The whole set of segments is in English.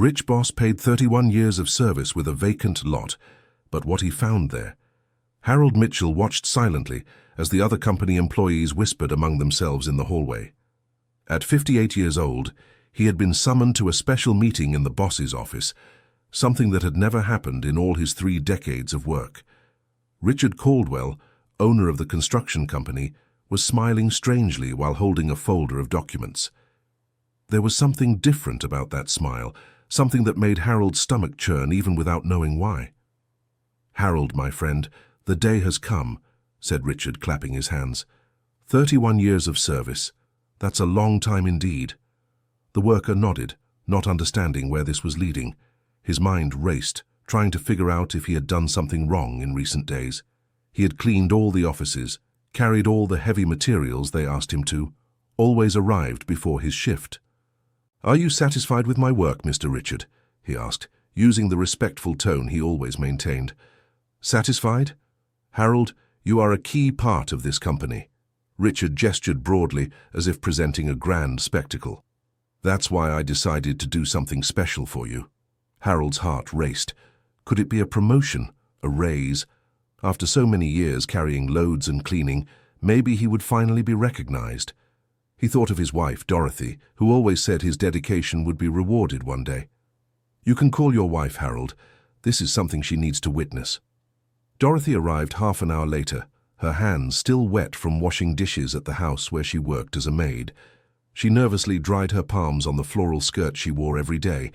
Rich boss paid 31 years of service with a vacant lot, but what he found there. Harold Mitchell watched silently as the other company employees whispered among themselves in the hallway. At 58 years old, he had been summoned to a special meeting in the boss's office, something that had never happened in all his 3 decades of work. Richard Caldwell, owner of the construction company, was smiling strangely while holding a folder of documents. There was something different about that smile, something that made Harold's stomach churn even without knowing why. "Harold, my friend, the day has come," said Richard, clapping his hands. 31 years of service. That's a long time indeed." The worker nodded, not understanding where this was leading. His mind raced, trying to figure out if he had done something wrong in recent days. He had cleaned all the offices, carried all the heavy materials they asked him to, always arrived before his shift. "Are you satisfied with my work, Mr. Richard?" he asked, using the respectful tone he always maintained. "Satisfied? Harold, you are a key part of this company." Richard gestured broadly, as if presenting a grand spectacle. "That's why I decided to do something special for you." Harold's heart raced. Could it be a promotion, a raise? After so many years carrying loads and cleaning, maybe he would finally be recognized. He thought of his wife, Dorothy, who always said his dedication would be rewarded one day. "You can call your wife, Harold. This is something she needs to witness." Dorothy arrived half an hour later, her hands still wet from washing dishes at the house where she worked as a maid. She nervously dried her palms on the floral skirt she wore every day.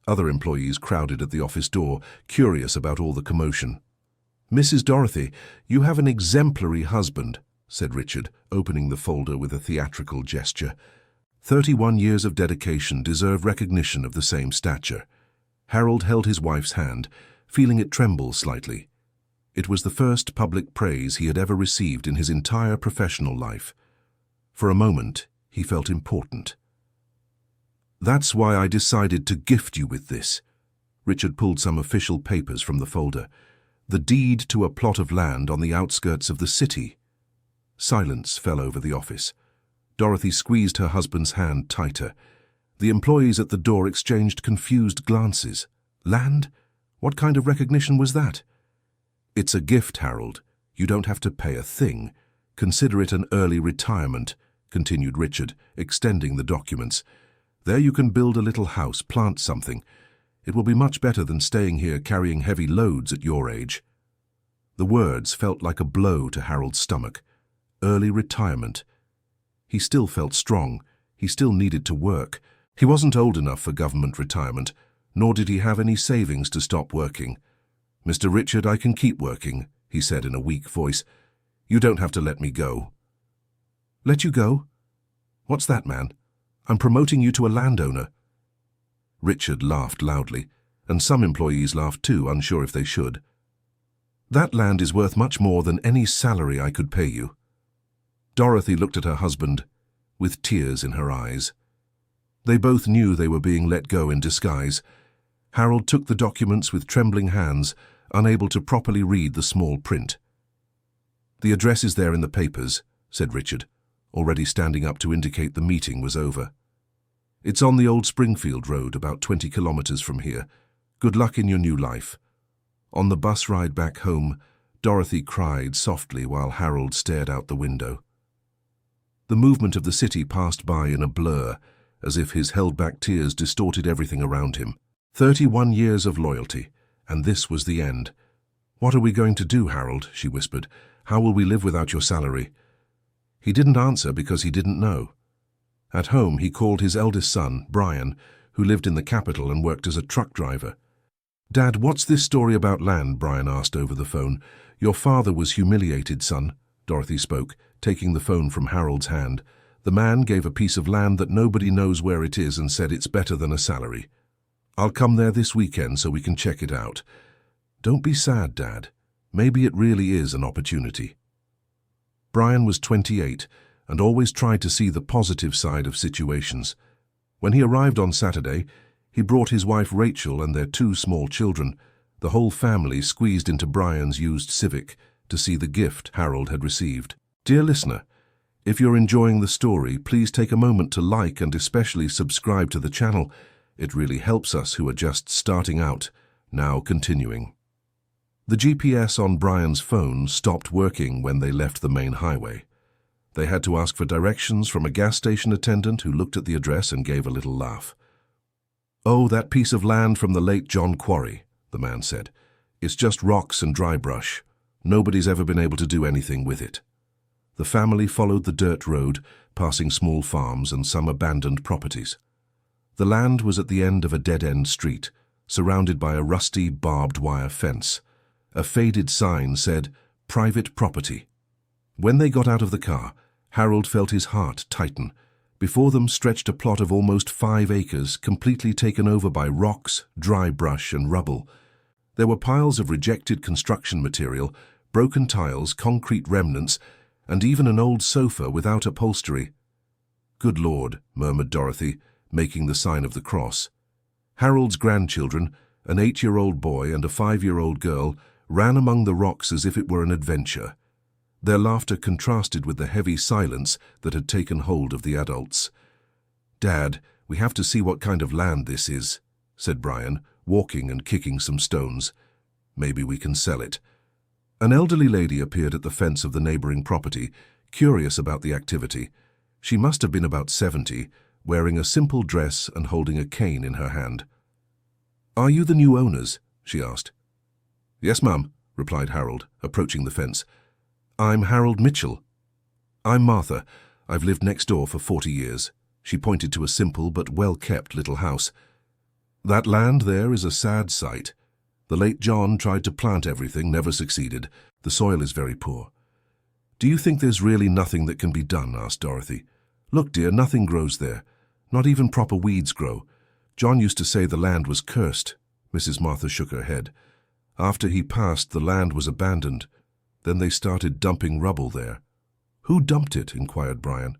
Other employees crowded at the office door, curious about all the commotion. "Mrs. Dorothy, you have an exemplary husband," said Richard, opening the folder with a theatrical gesture. 31 years of dedication deserve recognition of the same stature. Harold held his wife's hand, feeling it tremble slightly. It was the first public praise he had ever received in his entire professional life. For a moment, he felt important. "That's why I decided to gift you with this." Richard pulled some official papers from the folder. "The deed to a plot of land on the outskirts of the city." Silence fell over the office. Dorothy squeezed her husband's hand tighter. The employees at the door exchanged confused glances. Land? What kind of recognition was that? "It's a gift, Harold. You don't have to pay a thing. Consider it an early retirement," continued Richard, extending the documents. "There you can build a little house, plant something. It will be much better than staying here carrying heavy loads at your age." The words felt like a blow to Harold's stomach. Early retirement. He still felt strong. He still needed to work. He wasn't old enough for government retirement, nor did he have any savings to stop working. "Mr. Richard, I can keep working," he said in a weak voice. "You don't have to let me go." "Let you go? What's that, man? I'm promoting you to a landowner." Richard laughed loudly, and some employees laughed too, unsure if they should. "That land is worth much more than any salary I could pay you." Dorothy looked at her husband, with tears in her eyes. They both knew they were being let go in disguise. Harold took the documents with trembling hands, unable to properly read the small print. "The address is there in the papers," said Richard, already standing up to indicate the meeting was over. "It's on the old Springfield Road, about 20 kilometers from here. Good luck in your new life." On the bus ride back home, Dorothy cried softly while Harold stared out the window. The movement of the city passed by in a blur, as if his held-back tears distorted everything around him. 31 years of loyalty, and this was the end. "What are we going to do, Harold?" she whispered. "How will we live without your salary?" He didn't answer because he didn't know. At home, he called his eldest son, Brian, who lived in the capital and worked as a truck driver. "Dad, what's this story about land?" Brian asked over the phone. "Your father was humiliated, son," Dorothy spoke, taking the phone from Harold's hand. "The man gave a piece of land that nobody knows where it is and said it's better than a salary. I'll come there this weekend so we can check it out. Don't be sad, Dad. Maybe it really is an opportunity." Brian was 28 and always tried to see the positive side of situations. When he arrived on Saturday, he brought his wife Rachel and their 2 small children. The whole family squeezed into Brian's used Civic to see the gift Harold had received. Dear listener, if you're enjoying the story, please take a moment to like and especially subscribe to the channel. It really helps us who are just starting out, now continuing. The GPS on Brian's phone stopped working when they left the main highway. They had to ask for directions from a gas station attendant who looked at the address and gave a little laugh. "Oh, that piece of land from the late John Quarry," the man said. "It's just rocks and dry brush. Nobody's ever been able to do anything with it." The family followed the dirt road, passing small farms and some abandoned properties. The land was at the end of a dead-end street, surrounded by a rusty barbed wire fence. A faded sign said, "Private Property." When they got out of the car, Harold felt his heart tighten. Before them stretched a plot of almost 5 acres, completely taken over by rocks, dry brush, and rubble. There were piles of rejected construction material, broken tiles, concrete remnants, and even an old sofa without upholstery. "Good Lord," murmured Dorothy, making the sign of the cross. Harold's grandchildren, an 8-year-old boy and a 5-year-old girl, ran among the rocks as if it were an adventure. Their laughter contrasted with the heavy silence that had taken hold of the adults. "Dad, we have to see what kind of land this is," said Brian, walking and kicking some stones. "Maybe we can sell it." An elderly lady appeared at the fence of the neighboring property, curious about the activity. She must have been about 70, wearing a simple dress and holding a cane in her hand. "Are you the new owners?" she asked. "Yes, ma'am," replied Harold, approaching the fence. "I'm Harold Mitchell." "I'm Martha. I've lived next door for 40 years. She pointed to a simple but well-kept little house. "That land there is a sad sight. The late John tried to plant everything, never succeeded. The soil is very poor." "Do you think there's really nothing that can be done?" asked Dorothy. "Look, dear, nothing grows there. Not even proper weeds grow. John used to say the land was cursed." Mrs. Martha shook her head. "After he passed, the land was abandoned. Then they started dumping rubble there." "Who dumped it?" inquired Brian.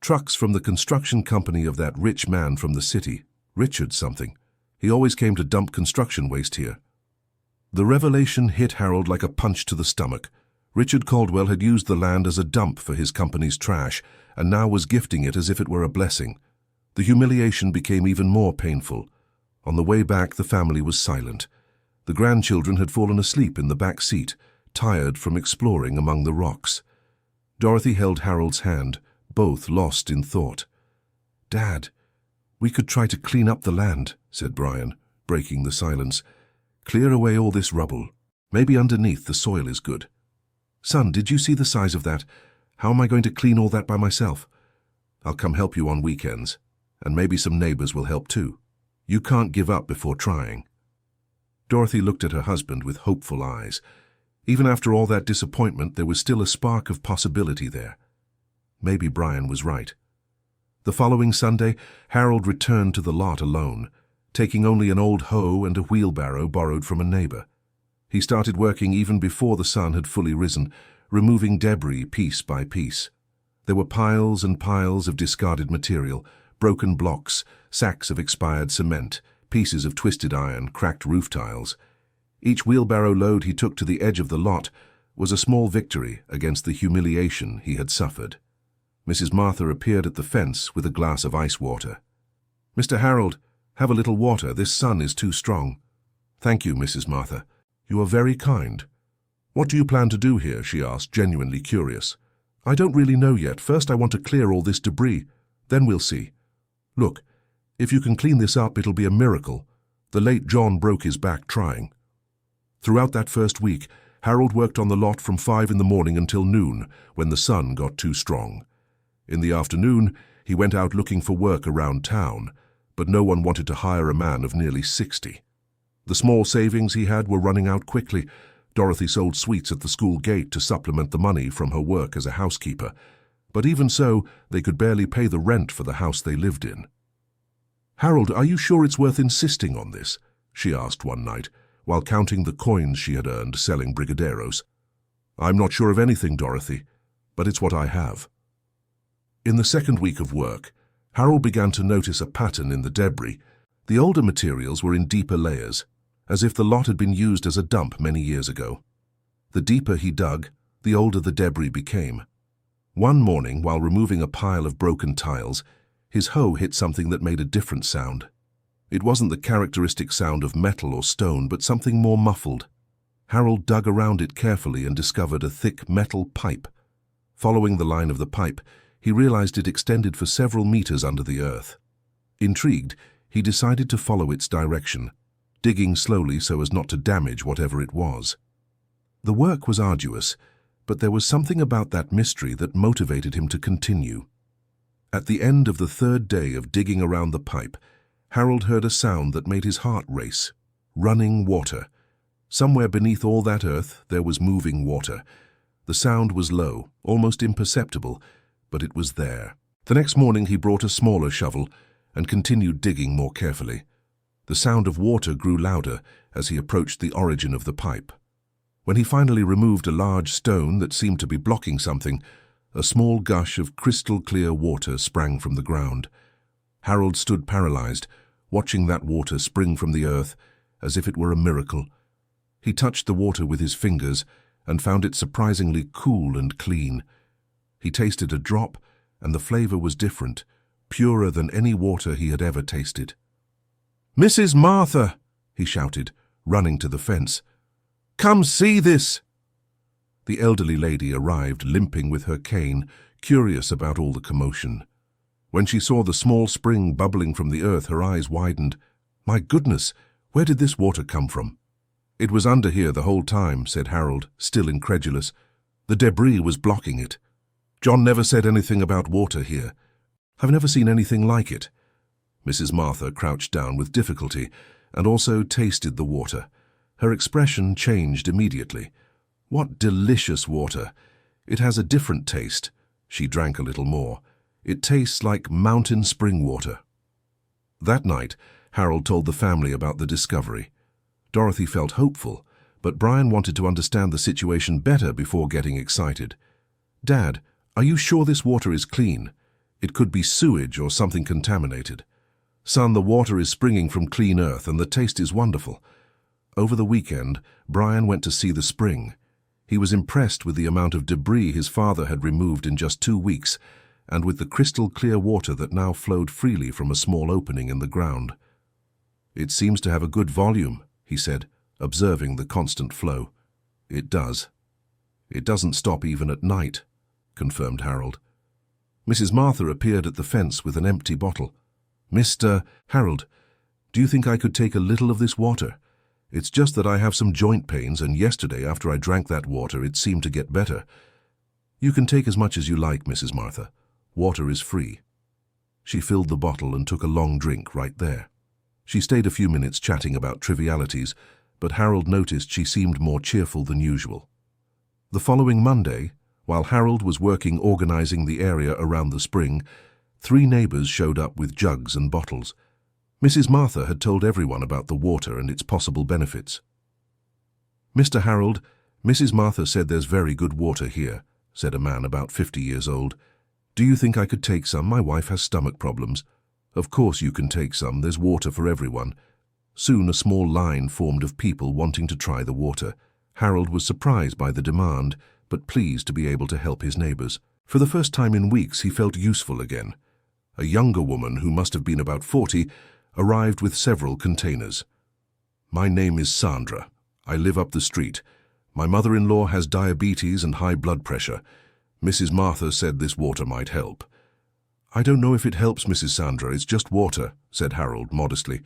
"Trucks from the construction company of that rich man from the city, Richard something. He always came to dump construction waste here." The revelation hit Harold like a punch to the stomach. Richard Caldwell had used the land as a dump for his company's trash, and now was gifting it as if it were a blessing. The humiliation became even more painful. On the way back, the family was silent. The grandchildren had fallen asleep in the back seat, tired from exploring among the rocks. Dorothy held Harold's hand, both lost in thought. "Dad, we could try to clean up the land," said Brian, breaking the silence. "Clear away all this rubble. Maybe underneath the soil is good." "Son, did you see the size of that? How am I going to clean all that by myself?" "I'll come help you on weekends, and maybe some neighbors will help too. You can't give up before trying." Dorothy looked at her husband with hopeful eyes. Even after all that disappointment, there was still a spark of possibility there. Maybe Brian was right. The following Sunday, Harold returned to the lot alone, taking only an old hoe and a wheelbarrow borrowed from a neighbor. He started working even before the sun had fully risen, removing debris piece by piece. There were piles and piles of discarded material, broken blocks, sacks of expired cement, pieces of twisted iron, cracked roof tiles. Each wheelbarrow load he took to the edge of the lot was a small victory against the humiliation he had suffered. Mrs. Martha appeared at the fence with a glass of ice water. "Mr. Harold, have a little water. This sun is too strong." "Thank you, Mrs. Martha. You are very kind." "What do you plan to do here?" she asked, genuinely curious. "I don't really know yet. First I want to clear all this debris. Then we'll see. Look, if you can clean this up, it'll be a miracle. The late John broke his back trying." Throughout that first week, Harold worked on the lot from 5 in the morning until noon, when the sun got too strong. In the afternoon, he went out looking for work around town, but no one wanted to hire a man of nearly 60. The small savings he had were running out quickly. Dorothy sold sweets at the school gate to supplement the money from her work as a housekeeper, but even so, they could barely pay the rent for the house they lived in. "Harold, are you sure it's worth insisting on this?" she asked one night, while counting the coins she had earned selling brigadeiros. "I'm not sure of anything, Dorothy, but it's what I have." In the second week of work, Harold began to notice a pattern in the debris. The older materials were in deeper layers, as if the lot had been used as a dump many years ago. The deeper he dug, the older the debris became. One morning, while removing a pile of broken tiles, his hoe hit something that made a different sound. It wasn't the characteristic sound of metal or stone, but something more muffled. Harold dug around it carefully and discovered a thick metal pipe. Following the line of the pipe, he realized it extended for several meters under the earth. Intrigued, he decided to follow its direction, digging slowly so as not to damage whatever it was. The work was arduous, but there was something about that mystery that motivated him to continue. At the end of the third day of digging around the pipe, Harold heard a sound that made his heart race. Running water. Somewhere beneath all that earth, there was moving water. The sound was low, almost imperceptible, but it was there. The next morning he brought a smaller shovel and continued digging more carefully. The sound of water grew louder as he approached the origin of the pipe. When he finally removed a large stone that seemed to be blocking something, a small gush of crystal-clear water sprang from the ground. Harold stood paralyzed, watching that water spring from the earth as if it were a miracle. He touched the water with his fingers and found it surprisingly cool and clean. He tasted a drop, and the flavor was different, purer than any water he had ever tasted. "Mrs. Martha!" he shouted, running to the fence. "Come see this!" The elderly lady arrived, limping with her cane, curious about all the commotion. When she saw the small spring bubbling from the earth, her eyes widened. "My goodness, where did this water come from?" "It was under here the whole time," said Harold, still incredulous. "The debris was blocking it. John never said anything about water here. I've never seen anything like it." Mrs. Martha crouched down with difficulty and also tasted the water. Her expression changed immediately. "What delicious water! It has a different taste." She drank a little more. "It tastes like mountain spring water." That night, Harold told the family about the discovery. Dorothy felt hopeful, but Brian wanted to understand the situation better before getting excited. "Dad, are you sure this water is clean? It could be sewage or something contaminated." "Son, the water is springing from clean earth and the taste is wonderful." Over the weekend, Brian went to see the spring. He was impressed with the amount of debris his father had removed in just 2 weeks, and with the crystal-clear water that now flowed freely from a small opening in the ground. "It seems to have a good volume," he said, observing the constant flow. "It does. It doesn't stop even at night," confirmed Harold. Mrs. Martha appeared at the fence with an empty bottle. "Mr. Harold, do you think I could take a little of this water? It's just that I have some joint pains, and yesterday after I drank that water it seemed to get better." "You can take as much as you like, Mrs. Martha. Water is free." She filled the bottle and took a long drink right there. She stayed a few minutes chatting about trivialities, but Harold noticed she seemed more cheerful than usual. The following Monday, while Harold was working organizing the area around the spring, 3 neighbors showed up with jugs and bottles. Mrs. Martha had told everyone about the water and its possible benefits. "Mr. Harold, Mrs. Martha said there's very good water here," said a man about 50 years old. "Do you think I could take some? My wife has stomach problems." "Of course you can take some. There's water for everyone." Soon a small line formed of people wanting to try the water. Harold was surprised by the demand, but pleased to be able to help his neighbors. For the first time in weeks, he felt useful again. A younger woman, who must have been about 40, arrived with several containers. "My name is Sandra. I live up the street. My mother-in-law has diabetes and high blood pressure. Mrs. Martha said this water might help." "I don't know if it helps, Mrs. Sandra. It's just water," said Harold modestly.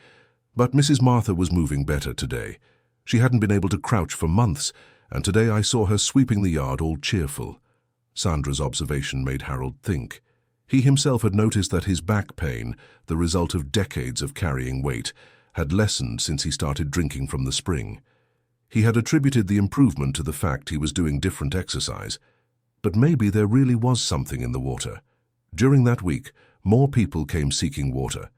But Mrs. Martha was moving better today. She hadn't been able to crouch for months, and today I saw her sweeping the yard all cheerful. Sandra's observation made Harold think. He himself had noticed that his back pain, the result of decades of carrying weight, had lessened since he started drinking from the spring. He had attributed the improvement to the fact he was doing different exercise. But maybe there really was something in the water. During that week, more people came seeking water.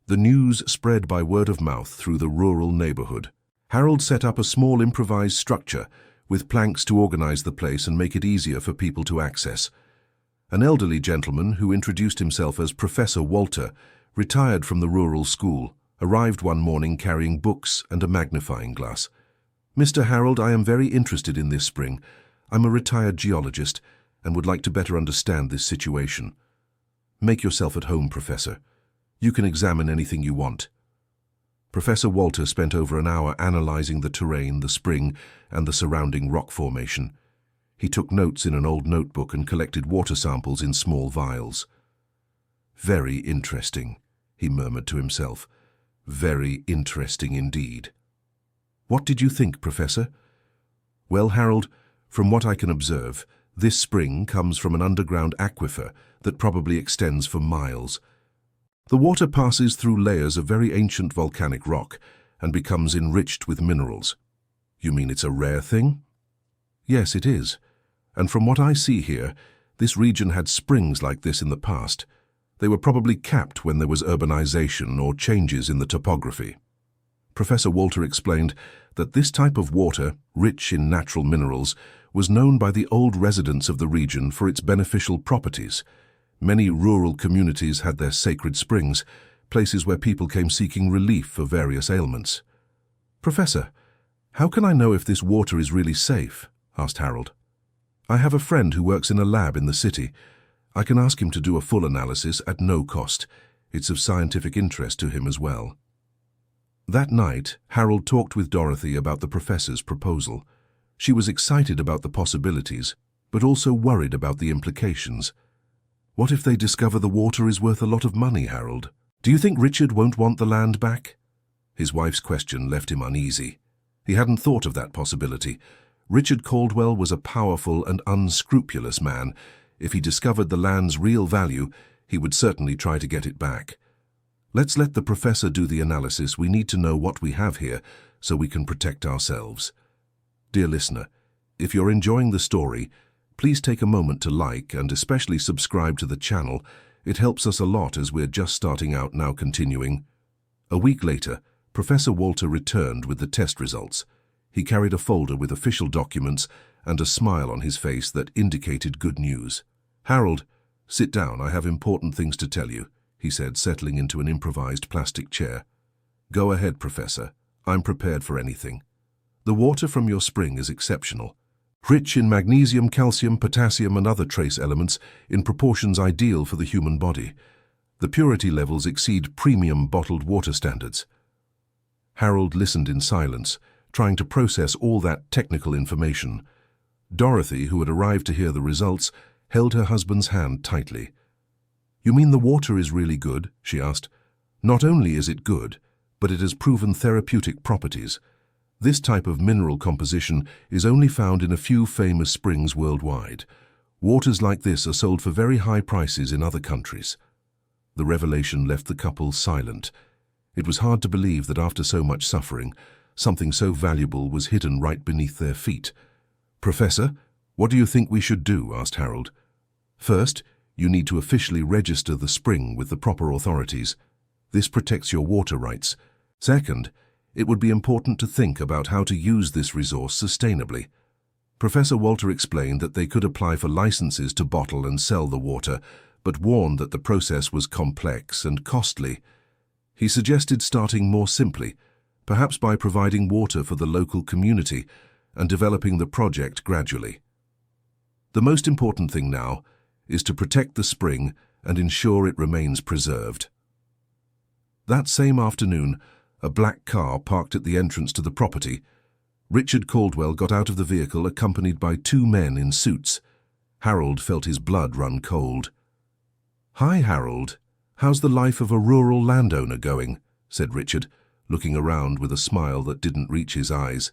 The news spread by word of mouth through the rural neighborhood. Harold set up a small improvised structure with planks to organize the place and make it easier for people to access. An elderly gentleman who introduced himself as Professor Walter, retired from the rural school, arrived one morning carrying books and a magnifying glass. "Mr. Harold, I am very interested in this spring. I'm a retired geologist and would like to better understand this situation." "Make yourself at home, Professor. You can examine anything you want." Professor Walter spent over an hour analyzing the terrain, the spring, and the surrounding rock formation. He took notes in an old notebook and collected water samples in small vials. "Very interesting," he murmured to himself. "Very interesting indeed." "What did you think, Professor?" "Well, Harold, from what I can observe, this spring comes from an underground aquifer that probably extends for miles. The water passes through layers of very ancient volcanic rock and becomes enriched with minerals." "You mean it's a rare thing?" "Yes, it is. And from what I see here, this region had springs like this in the past. They were probably capped when there was urbanization or changes in the topography." Professor Walter explained that this type of water, rich in natural minerals, was known by the old residents of the region for its beneficial properties. Many rural communities had their sacred springs, places where people came seeking relief for various ailments. "Professor, how can I know if this water is really safe?" asked Harold. "I have a friend who works in a lab in the city. I can ask him to do a full analysis at no cost. It's of scientific interest to him as well." That night, Harold talked with Dorothy about the professor's proposal. She was excited about the possibilities, but also worried about the implications. "What if they discover the water is worth a lot of money, Harold? Do you think Richard won't want the land back?" His wife's question left him uneasy. He hadn't thought of that possibility. Richard Caldwell was a powerful and unscrupulous man. If he discovered the land's real value, he would certainly try to get it back. "Let's let the professor do the analysis. We need to know what we have here so we can protect ourselves." Dear listener, if you're enjoying the story, please take a moment to like and especially subscribe to the channel. It helps us a lot as we're just starting out now. Continuing. A week later, Professor Walter returned with the test results. He carried a folder with official documents and a smile on his face that indicated good news. "Harold, sit down. I have important things to tell you," he said, settling into an improvised plastic chair. "Go ahead, Professor. I'm prepared for anything. The water from your spring is exceptional. Rich in magnesium, calcium, potassium and other trace elements in proportions ideal for the human body. The purity levels exceed premium bottled water standards." Harold listened in silence, trying to process all that technical information. Dorothy, who had arrived to hear the results, held her husband's hand tightly. "You mean the water is really good?" she asked. "Not only is it good, but it has proven therapeutic properties. This type of mineral composition is only found in a few famous springs worldwide. Waters like this are sold for very high prices in other countries." The revelation left the couple silent. It was hard to believe that after so much suffering, something so valuable was hidden right beneath their feet. "Professor, what do you think we should do?" asked Harold. "First, you need to officially register the spring with the proper authorities. This protects your water rights. Second, it would be important to think about how to use this resource sustainably." Professor Walter explained that they could apply for licenses to bottle and sell the water, but warned that the process was complex and costly. He suggested starting more simply, perhaps by providing water for the local community and developing the project gradually. "The most important thing now is to protect the spring and ensure it remains preserved." That same afternoon, a black car parked at the entrance to the property. Richard Caldwell got out of the vehicle accompanied by two men in suits. Harold felt his blood run cold. "Hi, Harold. How's the life of a rural landowner going?" said Richard, looking around with a smile that didn't reach his eyes.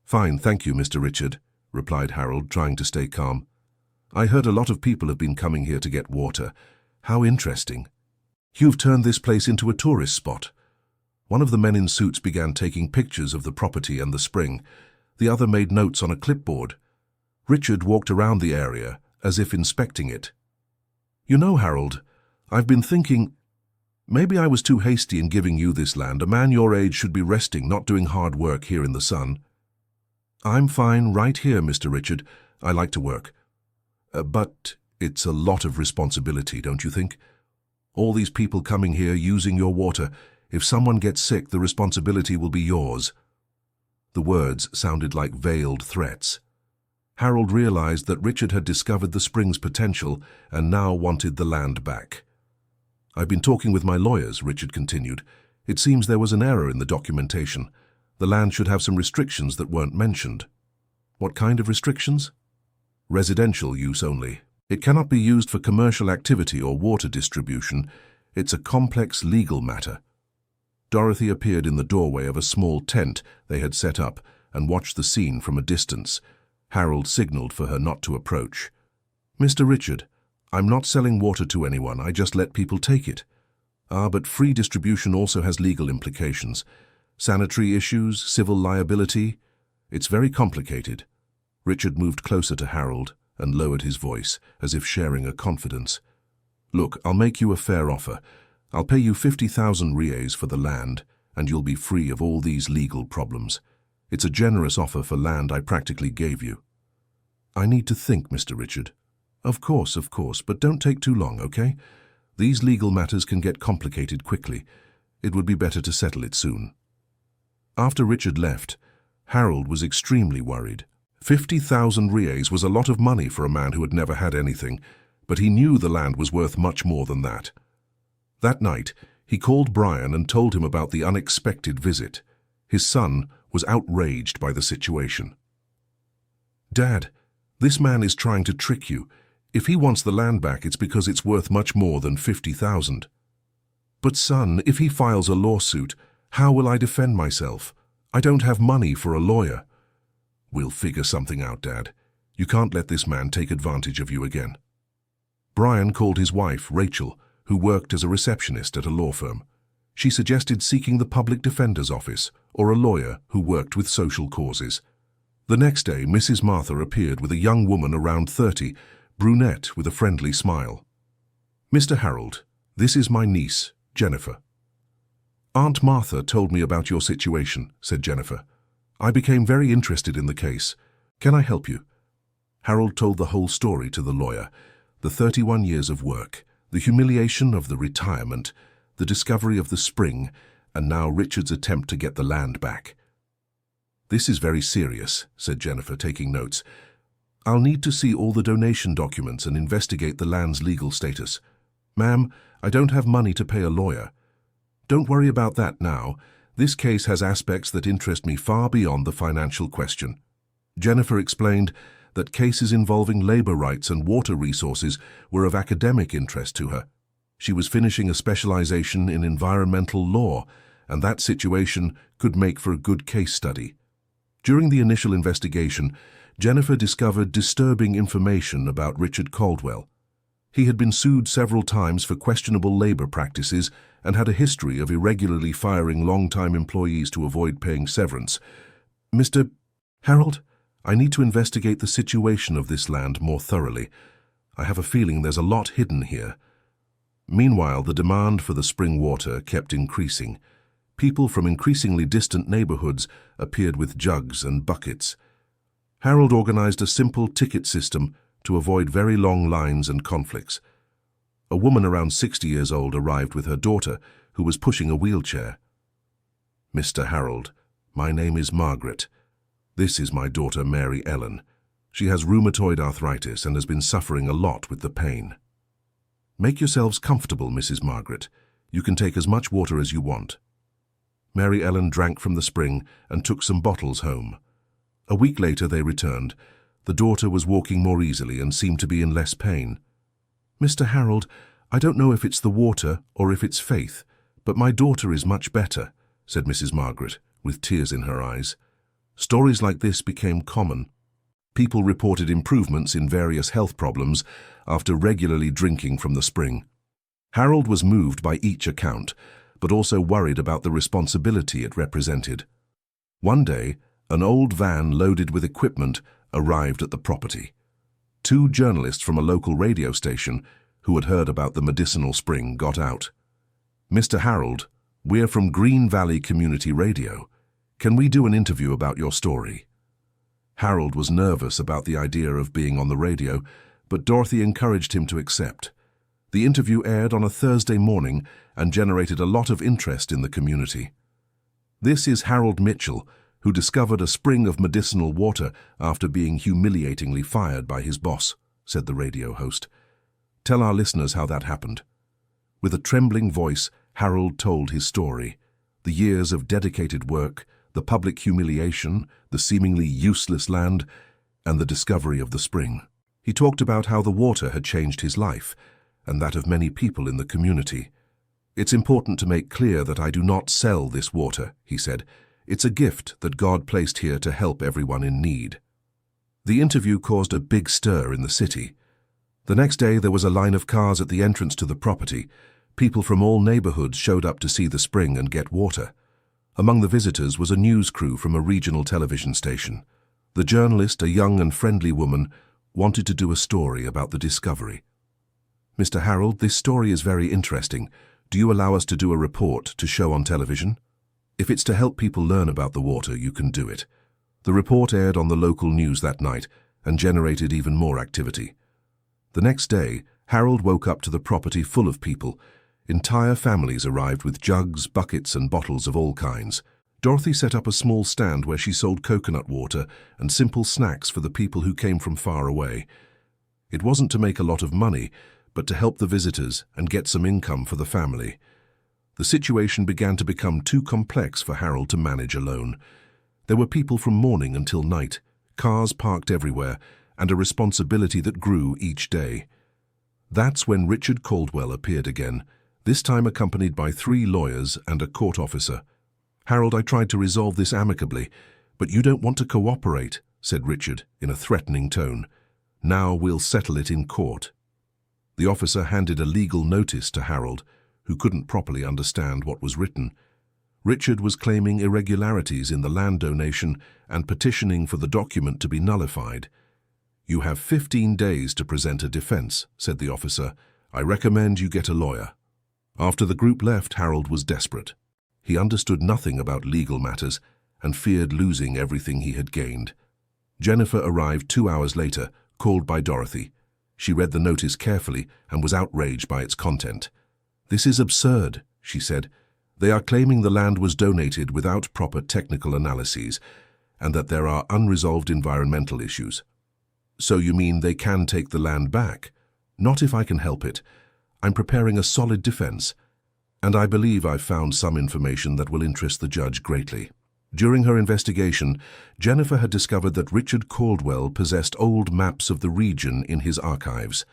"Fine, thank you, Mr. Richard," replied Harold, trying to stay calm. "I heard a lot of people have been coming here to get water. How interesting. You've turned this place into a tourist spot." One of the men in suits began taking pictures of the property and the spring. The other made notes on a clipboard. Richard walked around the area, as if inspecting it. "You know, Harold, I've been thinking, maybe I was too hasty in giving you this land. A man your age should be resting, not doing hard work here in the sun." "I'm fine right here, Mr. Richard. I like to work. But it's a lot of responsibility, don't you think? All these people coming here using your water. If someone gets sick, the responsibility will be yours." The words sounded like veiled threats. Harold realized that Richard had discovered the spring's potential and now wanted the land back. "I've been talking with my lawyers," Richard continued. It seems there was an error in the documentation. The land should have some restrictions that weren't mentioned. What kind of restrictions? Residential use only. It cannot be used for commercial activity or water distribution. It's a complex legal matter. Dorothy appeared in the doorway of a small tent they had set up and watched the scene from a distance. Harold signaled for her not to approach. "Mr. Richard, I'm not selling water to anyone, I just let people take it." "Ah, but free distribution also has legal implications. Sanitary issues, civil liability. It's very complicated." Richard moved closer to Harold and lowered his voice, as if sharing a confidence. "Look, I'll make you a fair offer. I'll pay you 50,000 reais for the land, and you'll be free of all these legal problems. It's a generous offer for land I practically gave you." "I need to think, Mr. Richard." Of course, but don't take too long, okay? These legal matters can get complicated quickly. It would be better to settle it soon." After Richard left, Harold was extremely worried. 50,000 reais was a lot of money for a man who had never had anything, but he knew the land was worth much more than that. That night, he called Brian and told him about the unexpected visit. His son was outraged by the situation. "Dad, this man is trying to trick you. If he wants the land back, it's because it's worth much more than 50,000. "But son, if he files a lawsuit, how will I defend myself? I don't have money for a lawyer." "We'll figure something out, Dad. You can't let this man take advantage of you again." Brian called his wife, Rachel, who worked as a receptionist at a law firm. She suggested seeking the public defender's office or a lawyer who worked with social causes. The next day, Mrs. Martha appeared with a young woman around 30, brunette with a friendly smile. "Mr. Harold, this is my niece, Jennifer." "Aunt Martha told me about your situation," said Jennifer. "I became very interested in the case. Can I help you?" Harold told the whole story to the lawyer, the 31 years of work, the humiliation of the retirement, the discovery of the spring, and now Richard's attempt to get the land back. "This is very serious," said Jennifer, taking notes. "I'll need to see all the donation documents and investigate the land's legal status. Ma'am, I don't have money to pay a lawyer." "Don't worry about that now. This case has aspects that interest me far beyond the financial question." Jennifer explained that cases involving labor rights and water resources were of academic interest to her. She was finishing a specialization in environmental law, and that situation could make for a good case study. During the initial investigation, Jennifer discovered disturbing information about Richard Caldwell. He had been sued several times for questionable labor practices and had a history of irregularly firing long-time employees to avoid paying severance. "Mr. Harold, I need to investigate the situation of this land more thoroughly. I have a feeling there's a lot hidden here." Meanwhile, the demand for the spring water kept increasing. People from increasingly distant neighborhoods appeared with jugs and buckets. Harold organized a simple ticket system to avoid very long lines and conflicts. A woman around 60 years old arrived with her daughter, who was pushing a wheelchair. "Mr. Harold, my name is Margaret. This is my daughter Mary Ellen. She has rheumatoid arthritis and has been suffering a lot with the pain." "Make yourselves comfortable, Mrs. Margaret. You can take as much water as you want." Mary Ellen drank from the spring and took some bottles home. A week later they returned. The daughter was walking more easily and seemed to be in less pain. "Mr. Harold, I don't know if it's the water or if it's faith, but my daughter is much better," said Mrs. Margaret, with tears in her eyes. Stories like this became common. People reported improvements in various health problems after regularly drinking from the spring. Harold was moved by each account, but also worried about the responsibility it represented. One day, an old van loaded with equipment arrived at the property. Two journalists from a local radio station who had heard about the medicinal spring got out. "Mr. Harold, we're from Green Valley Community Radio. Can we do an interview about your story?" Harold was nervous about the idea of being on the radio, but Dorothy encouraged him to accept. The interview aired on a Thursday morning and generated a lot of interest in the community. "This is Harold Mitchell, who discovered a spring of medicinal water after being humiliatingly fired by his boss," said the radio host. "Tell our listeners how that happened." With a trembling voice, Harold told his story. The years of dedicated work, the public humiliation, the seemingly useless land, and the discovery of the spring. He talked about how the water had changed his life, and that of many people in the community. "It's important to make clear that I do not sell this water," he said. "It's a gift that God placed here to help everyone in need." The interview caused a big stir in the city. The next day there was a line of cars at the entrance to the property. People from all neighborhoods showed up to see the spring and get water. Among the visitors was a news crew from a regional television station. The journalist, a young and friendly woman, wanted to do a story about the discovery. "Mr. Harold, this story is very interesting. Do you allow us to do a report to show on television? If it's to help people learn about the water, you can do it." The report aired on the local news that night and generated even more activity. The next day, Harold woke up to the property full of people. Entire families arrived with jugs, buckets, and bottles of all kinds. Dorothy set up a small stand where she sold coconut water and simple snacks for the people who came from far away. It wasn't to make a lot of money, but to help the visitors and get some income for the family. The situation began to become too complex for Harold to manage alone. There were people from morning until night, cars parked everywhere, and a responsibility that grew each day. That's when Richard Caldwell appeared again, this time accompanied by 3 lawyers and a court officer. "Harold, I tried to resolve this amicably, but you don't want to cooperate," said Richard in a threatening tone. "Now we'll settle it in court." The officer handed a legal notice to Harold, who couldn't properly understand what was written. Richard was claiming irregularities in the land donation and petitioning for the document to be nullified. "You have 15 days to present a defense," said the officer. "I recommend you get a lawyer." After the group left, Harold was desperate. He understood nothing about legal matters and feared losing everything he had gained. Jennifer arrived 2 hours later, called by Dorothy. She read the notice carefully and was outraged by its content. "This is absurd," she said. "They are claiming the land was donated without proper technical analyses and that there are unresolved environmental issues." "So you mean they can take the land back?" "Not if I can help it. I'm preparing a solid defense, and I believe I've found some information that will interest the judge greatly." During her investigation, Jennifer had discovered that Richard Caldwell possessed old maps of the region in his archives.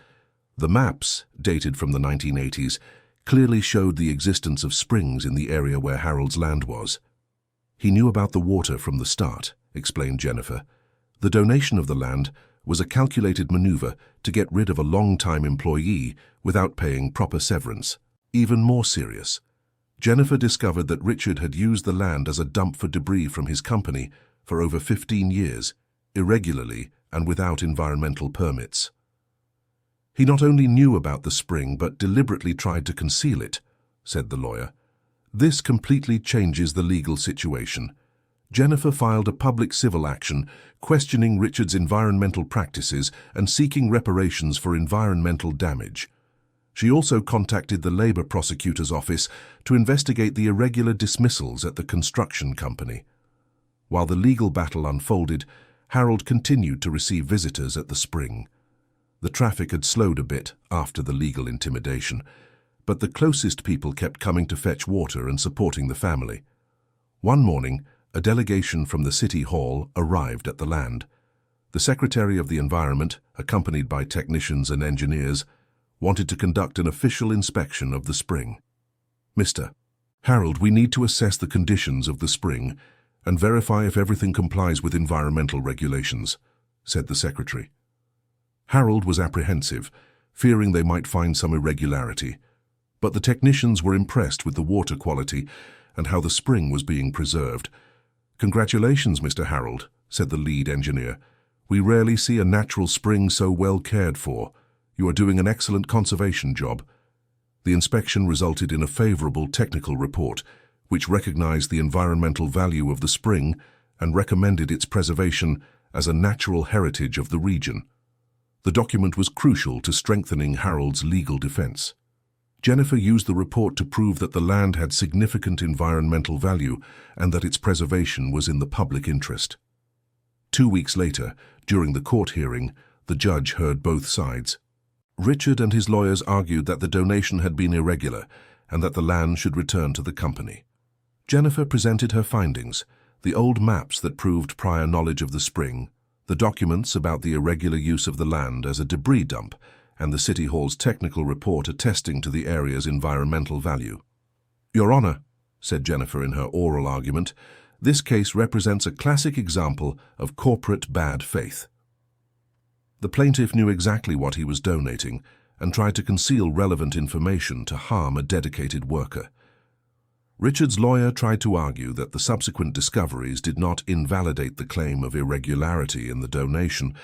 The maps, dated from the 1980s, clearly showed the existence of springs in the area where Harold's land was. "He knew about the water from the start," explained Jennifer. "The donation of the land was a calculated maneuver to get rid of a long-time employee without paying proper severance. Even more serious, Jennifer discovered that Richard had used the land as a dump for debris from his company for over 15 years, irregularly and without environmental permits. "He not only knew about the spring but deliberately tried to conceal it," said the lawyer. "This completely changes the legal situation." Jennifer filed a public civil action questioning Richard's environmental practices and seeking reparations for environmental damage. She also contacted the Labor Prosecutor's Office to investigate the irregular dismissals at the construction company. While the legal battle unfolded, Harold continued to receive visitors at the spring. The traffic had slowed a bit after the legal intimidation, but the closest people kept coming to fetch water and supporting the family. One morning, a delegation from the City Hall arrived at the land. The Secretary of the Environment, accompanied by technicians and engineers, wanted to conduct an official inspection of the spring. "Mr. Harold, we need to assess the conditions of the spring and verify if everything complies with environmental regulations," said the Secretary. Harold was apprehensive, fearing they might find some irregularity, but the technicians were impressed with the water quality and how the spring was being preserved. "Congratulations, Mr. Harold," said the lead engineer. "We rarely see a natural spring so well cared for. You are doing an excellent conservation job." The inspection resulted in a favorable technical report, which recognized the environmental value of the spring and recommended its preservation as a natural heritage of the region. The document was crucial to strengthening Harold's legal defense. Jennifer used the report to prove that the land had significant environmental value and that its preservation was in the public interest. 2 weeks later, during the court hearing, the judge heard both sides. Richard and his lawyers argued that the donation had been irregular and that the land should return to the company. Jennifer presented her findings, the old maps that proved prior knowledge of the spring, the documents about the irregular use of the land as a debris dump, and the City Hall's technical report attesting to the area's environmental value. "Your Honor," said Jennifer in her oral argument, "this case represents a classic example of corporate bad faith." The plaintiff knew exactly what he was donating and tried to conceal relevant information to harm a dedicated worker. Richard's lawyer tried to argue that the subsequent discoveries did not invalidate the claim of irregularity in the donation,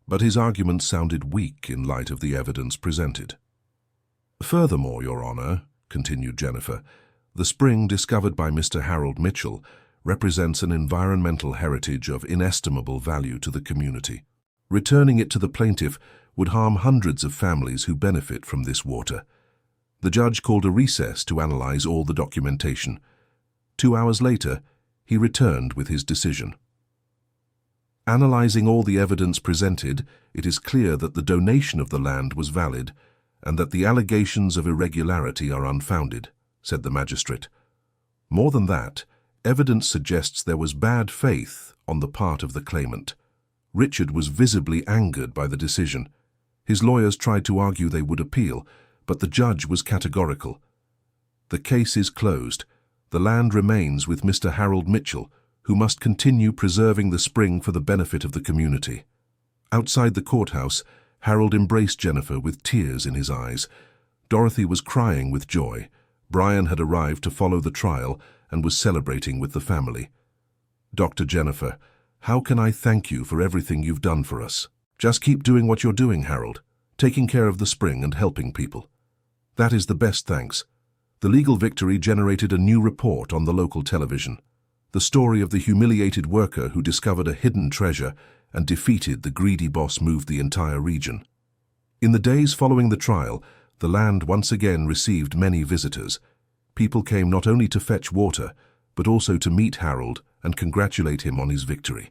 but his argument sounded weak in light of the evidence presented. "Furthermore, Your Honor," continued Jennifer, "the spring discovered by Mr. Harold Mitchell represents an environmental heritage of inestimable value to the community. Returning it to the plaintiff would harm hundreds of families who benefit from this water." The judge called a recess to analyze all the documentation. 2 hours later, he returned with his decision. "Analyzing all the evidence presented, it is clear that the donation of the land was valid and that the allegations of irregularity are unfounded," said the magistrate. "More than that, evidence suggests there was bad faith on the part of the claimant." Richard was visibly angered by the decision. His lawyers tried to argue they would appeal, but the judge was categorical. "The case is closed. The land remains with Mr. Harold Mitchell, who must continue preserving the spring for the benefit of the community." Outside the courthouse, Harold embraced Jennifer with tears in his eyes. Dorothy was crying with joy. Brian had arrived to follow the trial and was celebrating with the family. "Dr. Jennifer, how can I thank you for everything you've done for us?" "Just keep doing what you're doing, Harold, taking care of the spring and helping people. That is the best thanks." The legal victory generated a new report on the local television. The story of the humiliated worker who discovered a hidden treasure and defeated the greedy boss moved the entire region. In the days following the trial, the land once again received many visitors. People came not only to fetch water, but also to meet Harold and congratulate him on his victory.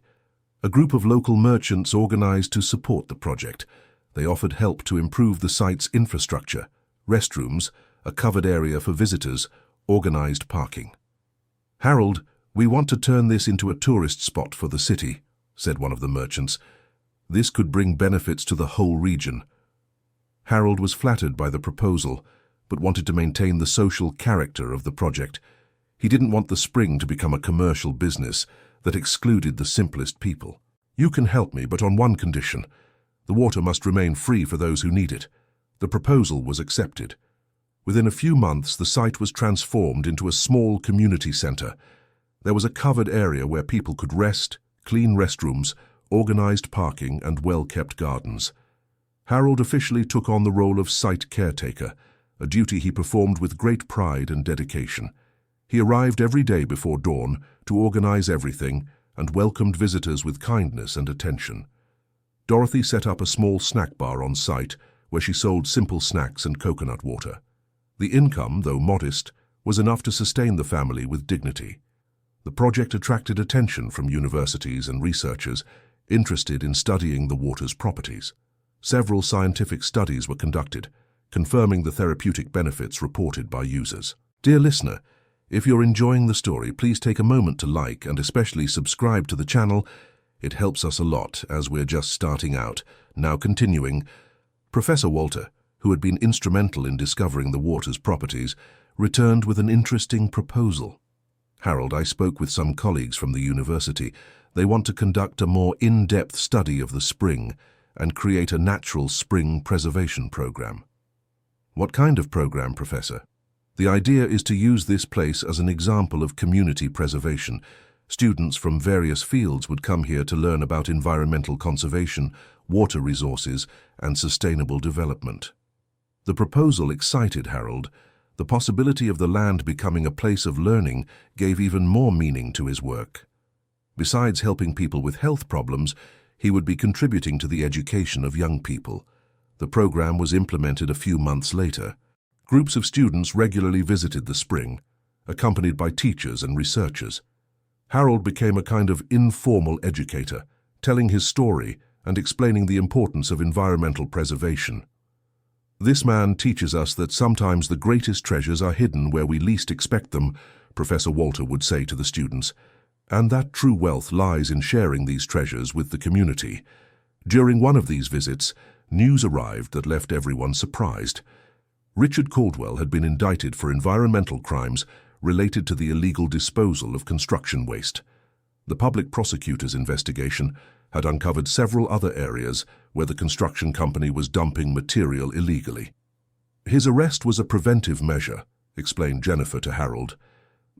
A group of local merchants organized to support the project. They offered help to improve the site's infrastructure, restrooms, a covered area for visitors, organized parking. "Harold, we want to turn this into a tourist spot for the city," said one of the merchants. "This could bring benefits to the whole region." Harold was flattered by the proposal, but wanted to maintain the social character of the project. He didn't want the spring to become a commercial business that excluded the simplest people. "You can help me, but on one condition. The water must remain free for those who need it." The proposal was accepted. Within a few months, the site was transformed into a small community center. There was a covered area where people could rest, clean restrooms, organized parking, and well-kept gardens. Harold officially took on the role of site caretaker, a duty he performed with great pride and dedication. He arrived every day before dawn to organize everything and welcomed visitors with kindness and attention. Dorothy set up a small snack bar on site where she sold simple snacks and coconut water. The income, though modest, was enough to sustain the family with dignity. The project attracted attention from universities and researchers interested in studying the water's properties. Several scientific studies were conducted, confirming the therapeutic benefits reported by users. Dear listener, if you're enjoying the story, please take a moment to like and especially subscribe to the channel. It helps us a lot as we're just starting out. Now continuing, Professor Walter, who had been instrumental in discovering the water's properties, returned with an interesting proposal. "Harold, I spoke with some colleagues from the university. They want to conduct a more in-depth study of the spring and create a natural spring preservation program." "What kind of program, Professor?" "The idea is to use this place as an example of community preservation. Students from various fields would come here to learn about environmental conservation, water resources, and sustainable development." The proposal excited Harold. The possibility of the land becoming a place of learning gave even more meaning to his work. Besides helping people with health problems, he would be contributing to the education of young people. The program was implemented a few months later. Groups of students regularly visited the spring, accompanied by teachers and researchers. Harold became a kind of informal educator, telling his story and explaining the importance of environmental preservation. "This man teaches us that sometimes the greatest treasures are hidden where we least expect them," Professor Walter would say to the students, and that true wealth lies in sharing these treasures with the community. During one of these visits, news arrived that left everyone surprised. Richard Caldwell had been indicted for environmental crimes related to the illegal disposal of construction waste. The public prosecutor's investigation had uncovered several other areas where the construction company was dumping material illegally. His arrest was a preventive measure, explained Jennifer to Harold.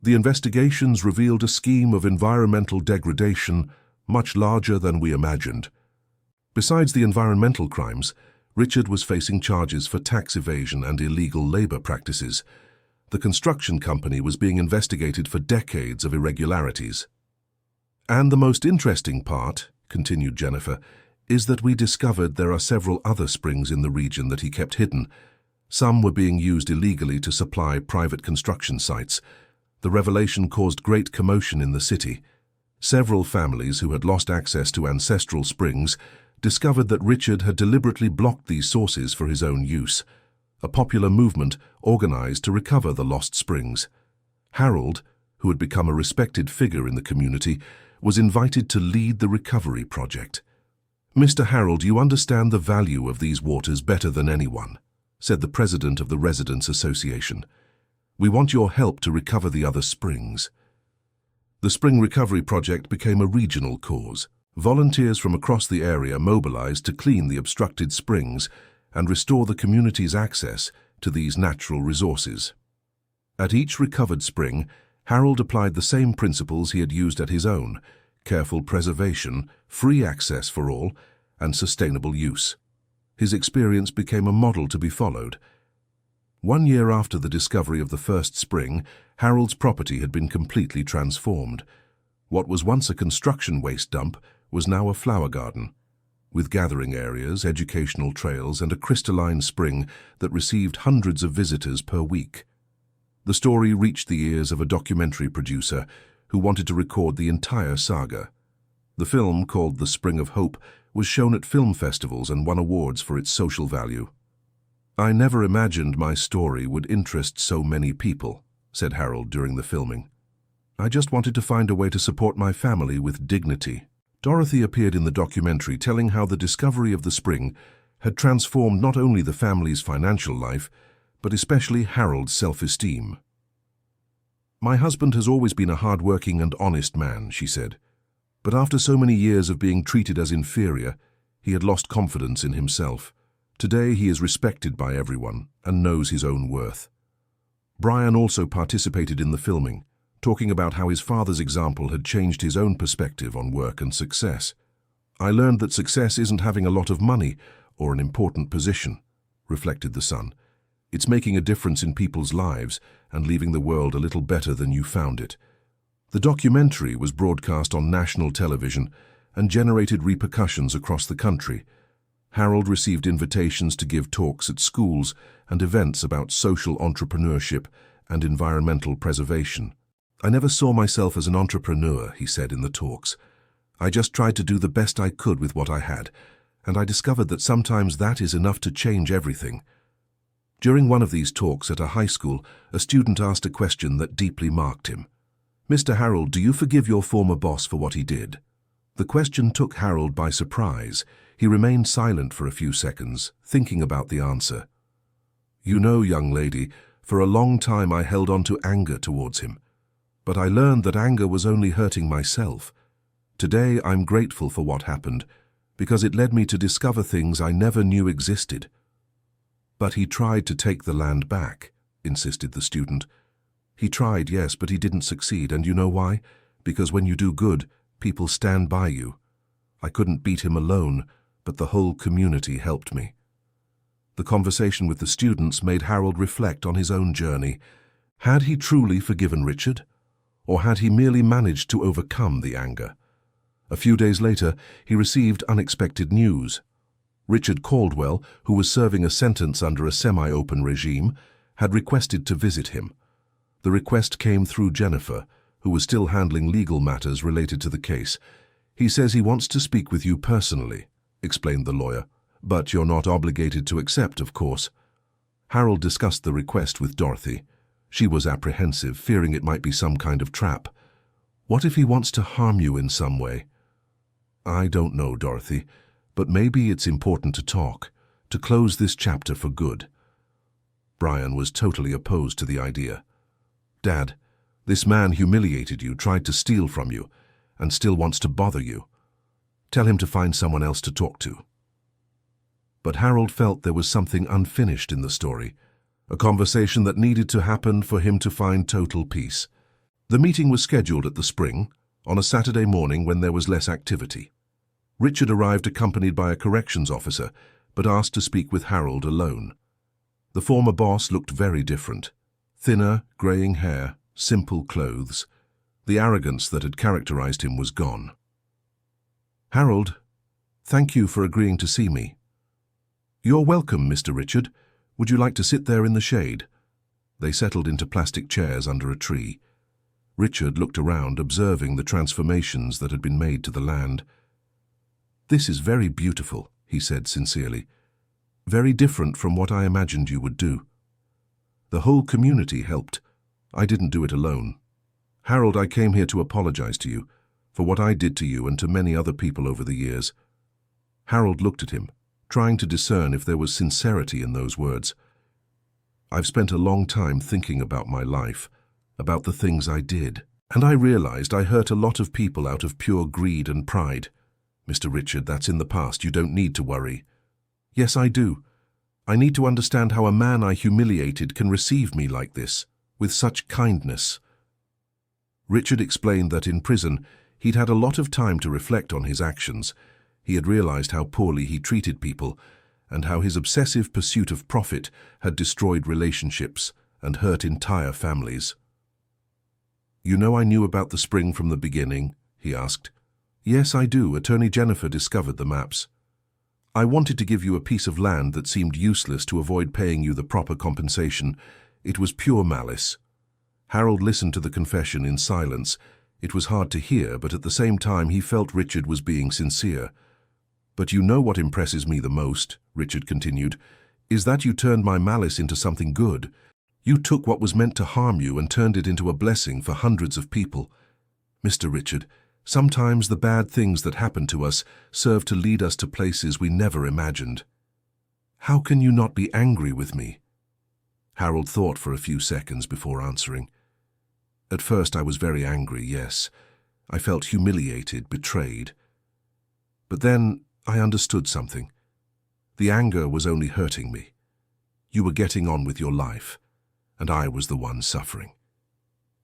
The investigations revealed a scheme of environmental degradation much larger than we imagined. Besides the environmental crimes, Richard was facing charges for tax evasion and illegal labor practices. The construction company was being investigated for decades of irregularities. And the most interesting part, continued Jennifer, is that we discovered there are several other springs in the region that he kept hidden. Some were being used illegally to supply private construction sites. The revelation caused great commotion in the city. Several families who had lost access to ancestral springs discovered that Richard had deliberately blocked these sources for his own use. A popular movement organized to recover the lost springs. Harold, who had become a respected figure in the community, was invited to lead the recovery project. "Mr. Harold, you understand the value of these waters better than anyone," said the president of the Residents Association. "We want your help to recover the other springs." The spring recovery project became a regional cause. Volunteers from across the area mobilized to clean the obstructed springs and restore the community's access to these natural resources. At each recovered spring, Harold applied the same principles he had used at his own: careful preservation, free access for all, and sustainable use. His experience became a model to be followed. 1 year after the discovery of the first spring, Harold's property had been completely transformed. What was once a construction waste dump was now a flower garden, with gathering areas, educational trails, and a crystalline spring that received hundreds of visitors per week. The story reached the ears of a documentary producer who wanted to record the entire saga. The film, called The Spring of Hope, was shown at film festivals and won awards for its social value. "I never imagined my story would interest so many people," said Harold during the filming. "I just wanted to find a way to support my family with dignity." Dorothy appeared in the documentary, telling how the discovery of the spring had transformed not only the family's financial life, but especially Harold's self-esteem. "My husband has always been a hard-working and honest man," she said. "But after so many years of being treated as inferior, he had lost confidence in himself. Today he is respected by everyone and knows his own worth." Brian also participated in the filming, talking about how his father's example had changed his own perspective on work and success. "I learned that success isn't having a lot of money or an important position," reflected the son. "It's making a difference in people's lives and leaving the world a little better than you found it." The documentary was broadcast on national television and generated repercussions across the country. Harold received invitations to give talks at schools and events about social entrepreneurship and environmental preservation. "I never saw myself as an entrepreneur," he said in the talks. "I just tried to do the best I could with what I had, and I discovered that sometimes that is enough to change everything." During one of these talks at a high school, a student asked a question that deeply marked him. "Mr. Harold, do you forgive your former boss for what he did?" The question took Harold by surprise. He remained silent for a few seconds, thinking about the answer. "You know, young lady, for a long time I held on to anger towards him. But I learned that anger was only hurting myself. Today I'm grateful for what happened, because it led me to discover things I never knew existed." "But he tried to take the land back," insisted the student. "He tried, yes, but he didn't succeed, and you know why? Because when you do good, people stand by you. I couldn't beat him alone, but the whole community helped me." The conversation with the students made Harold reflect on his own journey. Had he truly forgiven Richard? Or had he merely managed to overcome the anger? A few days later, he received unexpected news. Richard Caldwell, who was serving a sentence under a semi-open regime, had requested to visit him. The request came through Jennifer, who was still handling legal matters related to the case. "He says he wants to speak with you personally," explained the lawyer. "But you're not obligated to accept, of course." Harold discussed the request with Dorothy. She was apprehensive, fearing it might be some kind of trap. What if he wants to harm you in some way? I don't know, Dorothy, but maybe it's important to talk, to close this chapter for good. Brian was totally opposed to the idea. Dad, this man humiliated you, tried to steal from you, and still wants to bother you. Tell him to find someone else to talk to. But Harold felt there was something unfinished in the story, a conversation that needed to happen for him to find total peace. The meeting was scheduled at the spring, on a Saturday morning when there was less activity. Richard arrived accompanied by a corrections officer, but asked to speak with Harold alone. The former boss looked very different. Thinner, greying hair, simple clothes. The arrogance that had characterized him was gone. Harold, thank you for agreeing to see me. You're welcome, Mr. Richard. Would you like to sit there in the shade? They settled into plastic chairs under a tree. Richard looked around, observing the transformations that had been made to the land. This is very beautiful, he said sincerely. Very different from what I imagined you would do. The whole community helped. I didn't do it alone. Harold, I came here to apologize to you for what I did to you and to many other people over the years. Harold looked at him, trying to discern if there was sincerity in those words. I've spent a long time thinking about my life, about the things I did, and I realized I hurt a lot of people out of pure greed and pride. Mr. Richard, that's in the past. You don't need to worry. Yes, I do. I need to understand how a man I humiliated can receive me like this, with such kindness. Richard explained that in prison, he'd had a lot of time to reflect on his actions. He had realized how poorly he treated people, and how his obsessive pursuit of profit had destroyed relationships and hurt entire families. You know I knew about the spring from the beginning? He asked. Yes, I do. Attorney Jennifer discovered the maps. I wanted to give you a piece of land that seemed useless to avoid paying you the proper compensation. It was pure malice. Harold listened to the confession in silence. It was hard to hear, but at the same time he felt Richard was being sincere. But you know what impresses me the most, Richard continued, is that you turned my malice into something good. You took what was meant to harm you and turned it into a blessing for hundreds of people. Mr. Richard, sometimes the bad things that happen to us serve to lead us to places we never imagined. How can you not be angry with me? Harold thought for a few seconds before answering. At first I was very angry, yes. I felt humiliated, betrayed. But then I understood something. The anger was only hurting me. You were getting on with your life, and I was the one suffering.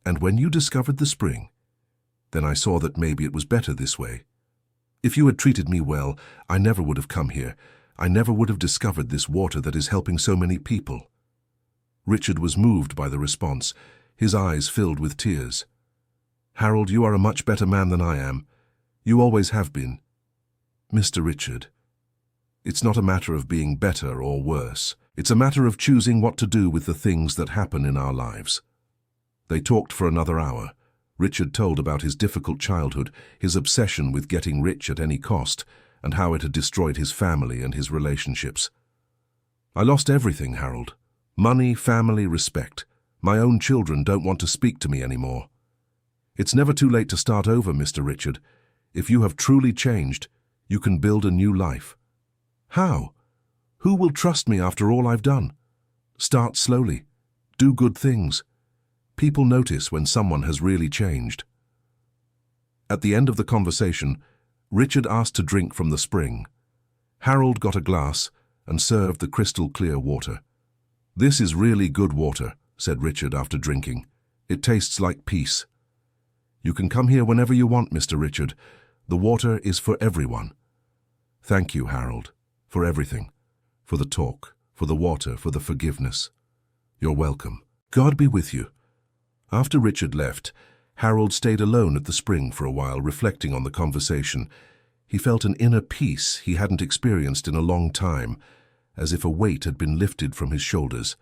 And when you discovered the spring, then I saw that maybe it was better this way. If you had treated me well, I never would have come here. I never would have discovered this water that is helping so many people. Richard was moved by the response, his eyes filled with tears. Harold, you are a much better man than I am. You always have been. Mr. Richard, it's not a matter of being better or worse. It's a matter of choosing what to do with the things that happen in our lives. They talked for another hour. Richard told about his difficult childhood, his obsession with getting rich at any cost, and how it had destroyed his family and his relationships. I lost everything, Harold. Money, family, respect. My own children don't want to speak to me anymore. It's never too late to start over, Mr. Richard. If you have truly changed, you can build a new life. How? Who will trust me after all I've done? Start slowly. Do good things. People notice when someone has really changed. At the end of the conversation, Richard asked to drink from the spring. Harold got a glass and served the crystal-clear water. This is really good water, said Richard after drinking. It tastes like peace. You can come here whenever you want, Mr. Richard. The water is for everyone. Thank you, Harold, for everything. For the talk, for the water, for the forgiveness. You're welcome. God be with you. After Richard left, Harold stayed alone at the spring for a while, reflecting on the conversation. He felt an inner peace he hadn't experienced in a long time, as if a weight had been lifted from his shoulders.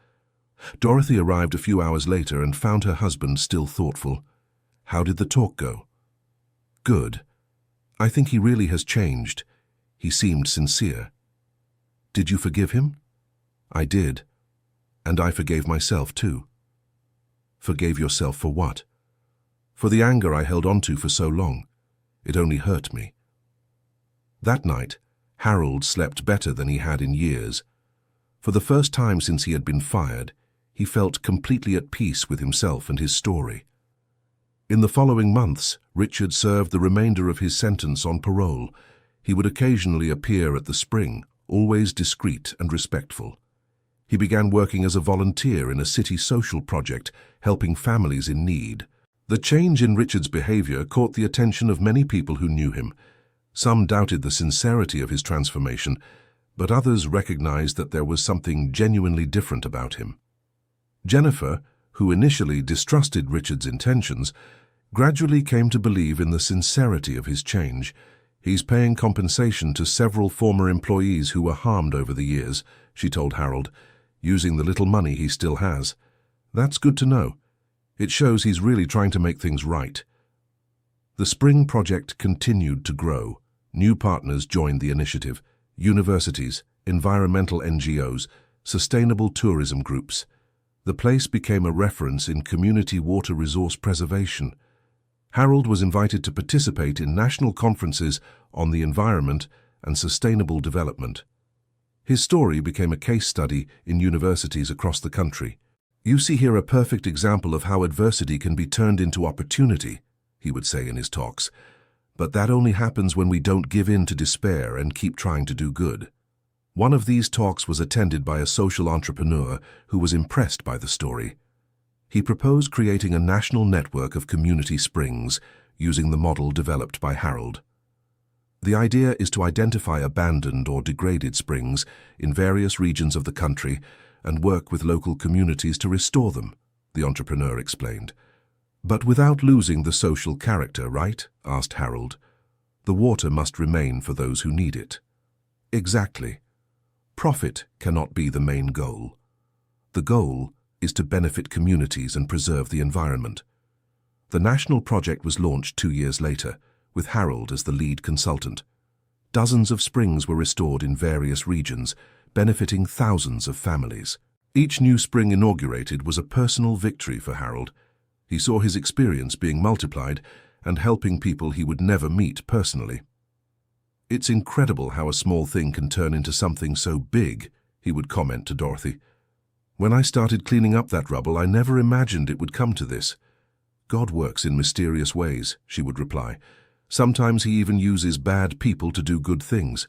Dorothy arrived a few hours later and found her husband still thoughtful. How did the talk go? Good. I think he really has changed. He seemed sincere. Did you forgive him? I did. And I forgave myself too. Forgave yourself for what? For the anger I held onto for so long. It only hurt me. That night, Harold slept better than he had in years. For the first time since he had been fired, he felt completely at peace with himself and his story. In the following months, Richard served the remainder of his sentence on parole. He would occasionally appear at the spring, always discreet and respectful. He began working as a volunteer in a city social project, helping families in need. The change in Richard's behavior caught the attention of many people who knew him. Some doubted the sincerity of his transformation, but others recognized that there was something genuinely different about him. Jennifer, who initially distrusted Richard's intentions, gradually came to believe in the sincerity of his change. He's paying compensation to several former employees who were harmed over the years, she told Harold, using the little money he still has. That's good to know. It shows he's really trying to make things right. The Spring Project continued to grow. New partners joined the initiative: universities, environmental NGOs, sustainable tourism groups. The place became a reference in community water resource preservation. Harold was invited to participate in national conferences on the environment and sustainable development. His story became a case study in universities across the country. You see here a perfect example of how adversity can be turned into opportunity, he would say in his talks. But that only happens when we don't give in to despair and keep trying to do good. One of these talks was attended by a social entrepreneur who was impressed by the story. He proposed creating a national network of community springs using the model developed by Harold. The idea is to identify abandoned or degraded springs in various regions of the country and work with local communities to restore them, the entrepreneur explained. But without losing the social character, right? Asked Harold. The water must remain for those who need it. Exactly. Profit cannot be the main goal. The goal is to benefit communities and preserve the environment. The national project was launched 2 years later, with Harold as the lead consultant. Dozens of springs were restored in various regions, benefiting thousands of families. Each new spring inaugurated was a personal victory for Harold. He saw his experience being multiplied and helping people he would never meet personally. It's incredible how a small thing can turn into something so big, he would comment to Dorothy. When I started cleaning up that rubble, I never imagined it would come to this. God works in mysterious ways, she would reply. Sometimes he even uses bad people to do good things.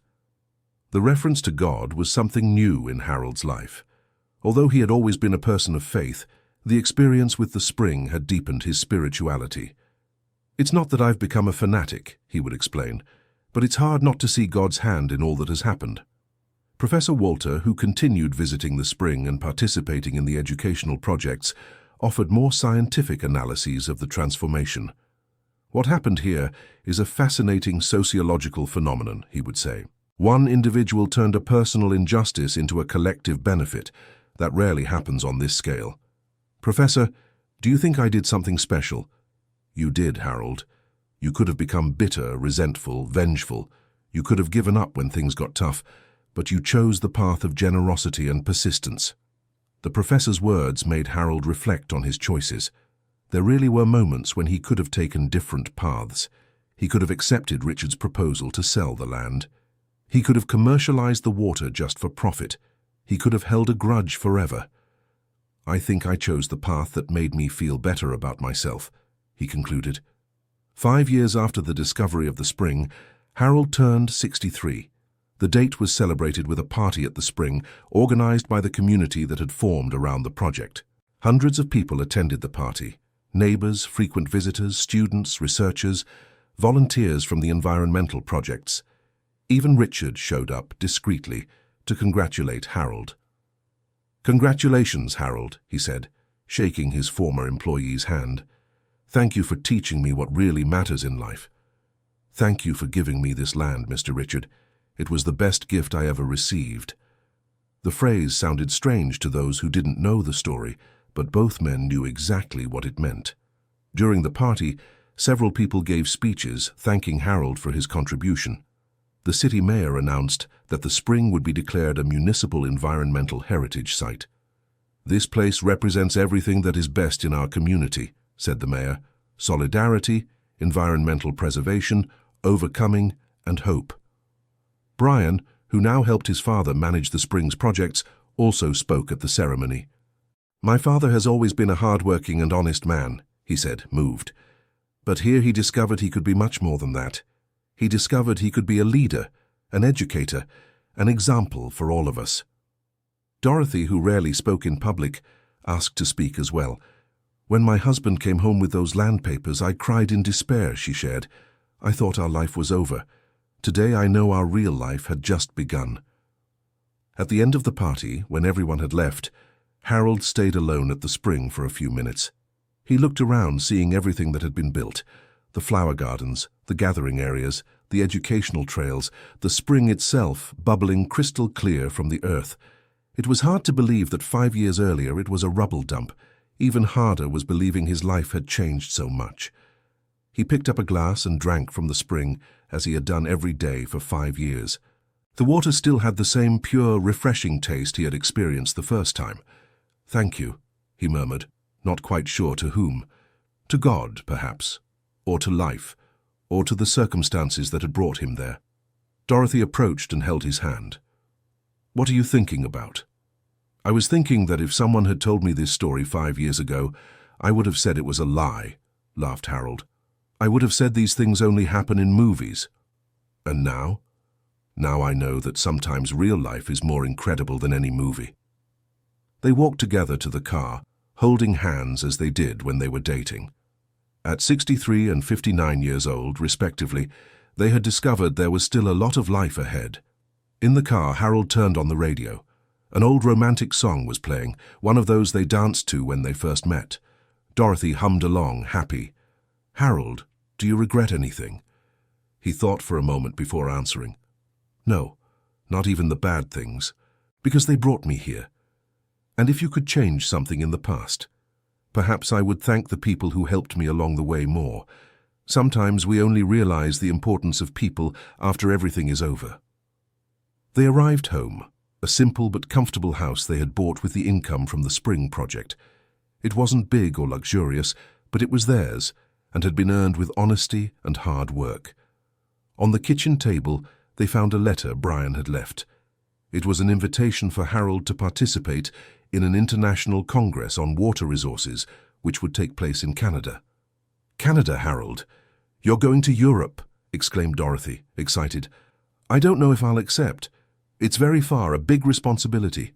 The reference to God was something new in Harold's life. Although he had always been a person of faith, the experience with the spring had deepened his spirituality. It's not that I've become a fanatic, he would explain, but it's hard not to see God's hand in all that has happened. Professor Walter, who continued visiting the spring and participating in the educational projects, offered more scientific analyses of the transformation. What happened here is a fascinating sociological phenomenon, he would say. One individual turned a personal injustice into a collective benefit. That rarely happens on this scale. Professor, do you think I did something special? You did, Harold. You could have become bitter, resentful, vengeful. You could have given up when things got tough, but you chose the path of generosity and persistence. The professor's words made Harold reflect on his choices. There really were moments when he could have taken different paths. He could have accepted Richard's proposal to sell the land. He could have commercialized the water just for profit. He could have held a grudge forever. I think I chose the path that made me feel better about myself, he concluded. 5 years after the discovery of the spring, Harold turned 63. The date was celebrated with a party at the spring, organized by the community that had formed around the project. Hundreds of people attended the party. Neighbors, frequent visitors, students, researchers, volunteers from the environmental projects. Even Richard showed up discreetly to congratulate Harold. Congratulations, Harold, he said, shaking his former employee's hand. Thank you for teaching me what really matters in life. Thank you for giving me this land, Mr. Richard. It was the best gift I ever received. The phrase sounded strange to those who didn't know the story, but both men knew exactly what it meant. During the party, several people gave speeches thanking Harold for his contribution. The city mayor announced that the spring would be declared a municipal environmental heritage site. "This place represents everything that is best in our community," said the mayor. "Solidarity, environmental preservation, overcoming, and hope." Brian, who now helped his father manage the Springs projects, also spoke at the ceremony. "My father has always been a hard-working and honest man," he said, moved. But here he discovered he could be much more than that. He discovered he could be a leader, an educator, an example for all of us. Dorothy, who rarely spoke in public, asked to speak as well. "When my husband came home with those land papers, I cried in despair," she shared. "I thought our life was over. Today I know our real life had just begun." At the end of the party, when everyone had left, Harold stayed alone at the spring for a few minutes. He looked around, seeing everything that had been built: the flower gardens, the gathering areas, the educational trails, the spring itself bubbling crystal clear from the earth. It was hard to believe that 5 years earlier it was a rubble dump. Even harder was believing his life had changed so much. He picked up a glass and drank from the spring, as he had done every day for 5 years. The water still had the same pure, refreshing taste he had experienced the first time. "Thank you," he murmured, not quite sure to whom. To God, perhaps, or to life, or to the circumstances that had brought him there. Dorothy approached and held his hand. "What are you thinking about?" "I was thinking that if someone had told me this story 5 years ago, I would have said it was a lie," laughed Harold. "I would have said these things only happen in movies. And now? Now I know that sometimes real life is more incredible than any movie." They walked together to the car, holding hands as they did when they were dating. At 63 and 59 years old, respectively, they had discovered there was still a lot of life ahead. In the car, Harold turned on the radio. An old romantic song was playing, one of those they danced to when they first met. Dorothy hummed along, happy. "Harold, do you regret anything?" He thought for a moment before answering. "No, not even the bad things, because they brought me here. And if you could change something in the past, perhaps I would thank the people who helped me along the way more. Sometimes we only realize the importance of people after everything is over." They arrived home, a simple but comfortable house they had bought with the income from the Spring project. It wasn't big or luxurious, but it was theirs, and had been earned with honesty and hard work. On the kitchen table, they found a letter Brian had left. It was an invitation for Harold to participate in an international congress on water resources, which would take place in Canada. "Canada, Harold? You're going to Europe," exclaimed Dorothy, excited. "I don't know if I'll accept. It's very far, a big responsibility."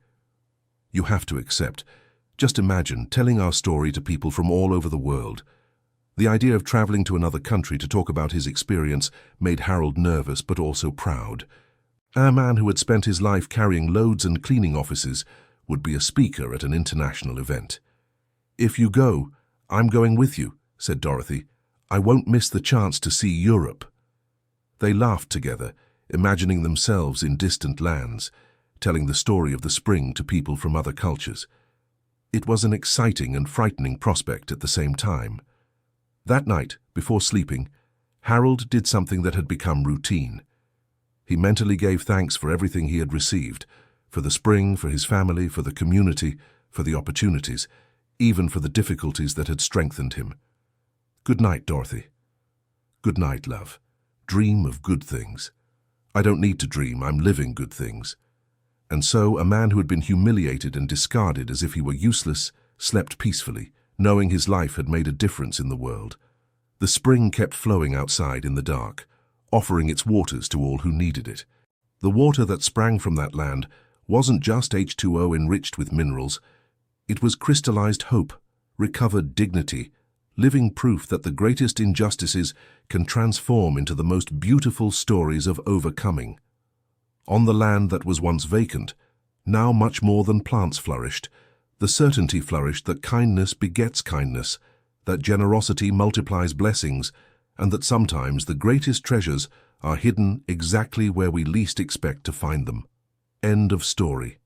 "You have to accept. Just imagine telling our story to people from all over the world." The idea of traveling to another country to talk about his experience made Harold nervous but also proud. A man who had spent his life carrying loads and cleaning offices would be a speaker at an international event. "If you go, I'm going with you," said Dorothy. "I won't miss the chance to see Europe." They laughed together, imagining themselves in distant lands, telling the story of the spring to people from other cultures. It was an exciting and frightening prospect at the same time. That night, before sleeping, Harold did something that had become routine. He mentally gave thanks for everything he had received, for the spring, for his family, for the community, for the opportunities, even for the difficulties that had strengthened him. "Good night, Dorothy." "Good night, love. Dream of good things." "I don't need to dream, I'm living good things." And so a man who had been humiliated and discarded as if he were useless slept peacefully, knowing his life had made a difference in the world. The spring kept flowing outside in the dark, offering its waters to all who needed it. The water that sprang from that land wasn't just H2O enriched with minerals. It was crystallized hope, recovered dignity, living proof that the greatest injustices can transform into the most beautiful stories of overcoming. On the land that was once vacant, now much more than plants flourished, the certainty flourished that kindness begets kindness, that generosity multiplies blessings, and that sometimes the greatest treasures are hidden exactly where we least expect to find them. End of story.